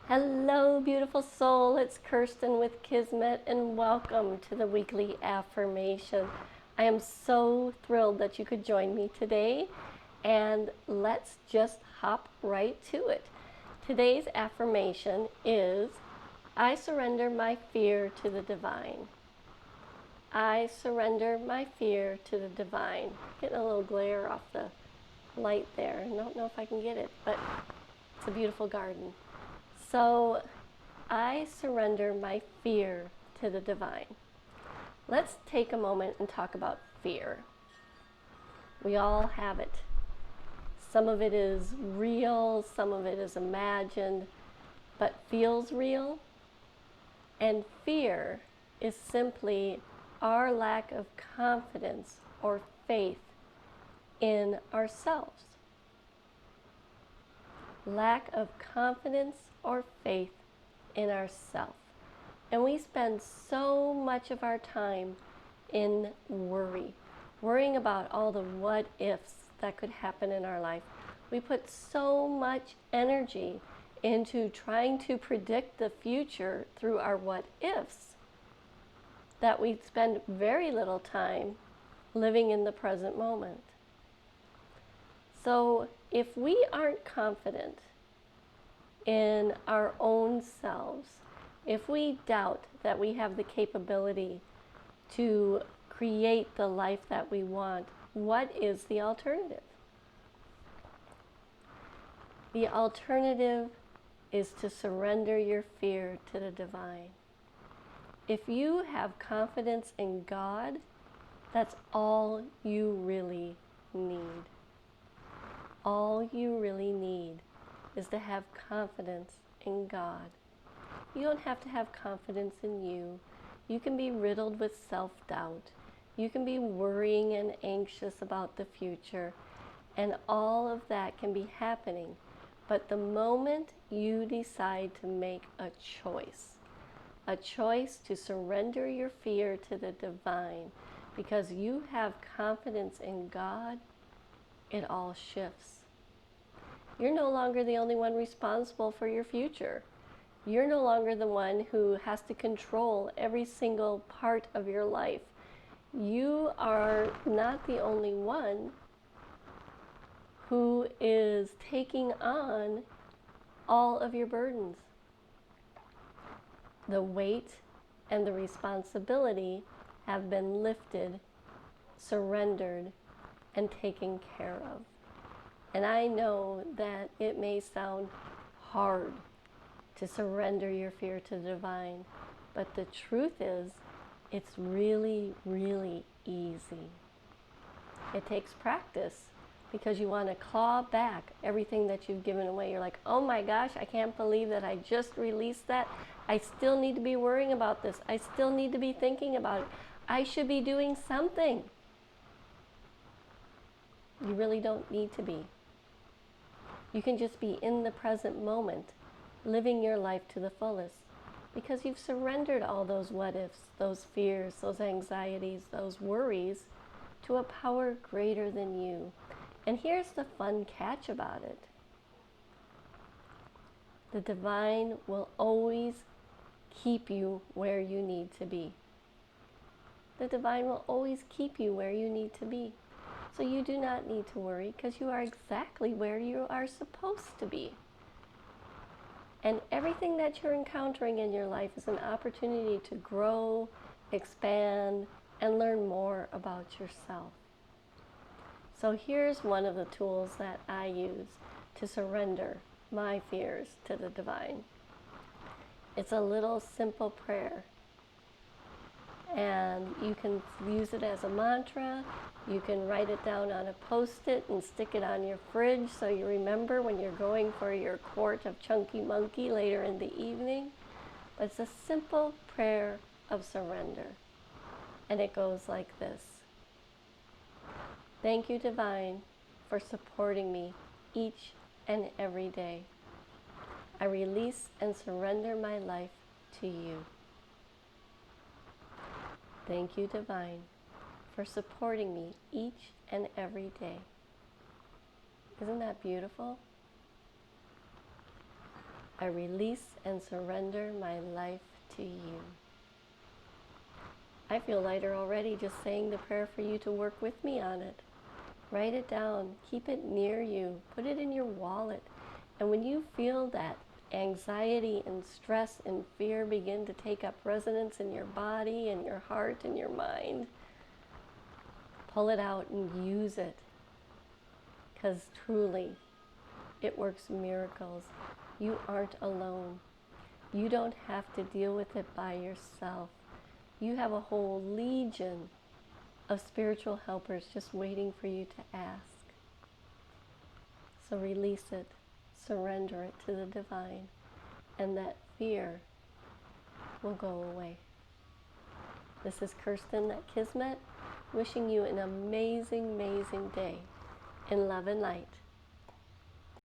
Hello, beautiful soul. It's Kirsten with Kismet, and welcome to the weekly affirmation. I am so thrilled that you could join me today, and let's just hop right to it. Today's affirmation is I surrender my fear to the divine. I surrender my fear to the divine. Getting a little glare off the light there. I don't know if I can get it, but it's a beautiful garden. So I surrender my fear to the divine. Let's take a moment and talk about fear. We all have it. Some of it is real, some of it is imagined, but feels real. And fear is simply our lack of confidence or faith in ourselves. Lack of confidence or faith in ourselves. And we spend so much of our time in worrying about all the what ifs that could happen in our life. We put so much energy into trying to predict the future through our what ifs that we spend very little time living in the present moment. So if we aren't confident in our own selves, if we doubt that we have the capability to create the life that we want, what is the alternative? The alternative is to surrender your fear to the divine. If you have confidence in God, that's all you really need. All you really need is to have confidence in God. You don't have to have confidence in you. You can be riddled with self-doubt. You can be worrying and anxious about the future. And all of that can be happening. But the moment you decide to make a choice to surrender your fear to the divine, because you have confidence in God, it all shifts. You're no longer the only one responsible for your future. You're no longer the one who has to control every single part of your life. You are not the only one who is taking on all of your burdens. The weight and the responsibility have been lifted, surrendered, and taken care of. And I know that it may sound hard to surrender your fear to the divine, but the truth is, it's really, really easy. It takes practice because you want to claw back everything that you've given away. You're like, oh my gosh, I can't believe that I just released that. I still need to be worrying about this. I still need to be thinking about it. I should be doing something. You really don't need to be. You can just be in the present moment, living your life to the fullest, because you've surrendered all those what ifs, those fears, those anxieties, those worries to a power greater than you. And here's the fun catch about it. The divine will always keep you where you need to be. The divine will always keep you where you need to be. So you do not need to worry because you are exactly where you are supposed to be. And everything that you're encountering in your life is an opportunity to grow, expand, and learn more about yourself. So here's one of the tools that I use to surrender my fears to the divine. It's a little simple prayer. And you can use it as a mantra. You can write it down on a post-it and stick it on your fridge so you remember when you're going for your quart of Chunky Monkey later in the evening. But it's a simple prayer of surrender. And it goes like this. Thank you, Divine, for supporting me each and every day. I release and surrender my life to you. Thank you, Divine, for supporting me each and every day. Isn't that beautiful? I release and surrender my life to you. I feel lighter already just saying the prayer for you to work with me on it. Write it down, keep it near you, put it in your wallet. And when you feel that anxiety and stress and fear begin to take up residence in your body and your heart and your mind, pull it out and use it. Because truly, it works miracles. You aren't alone. You don't have to deal with it by yourself. You have a whole legion of spiritual helpers just waiting for you to ask. So release it, surrender it to the divine, and that fear will go away. This is Kirsten at Kismet, wishing you an amazing, amazing day in love and light.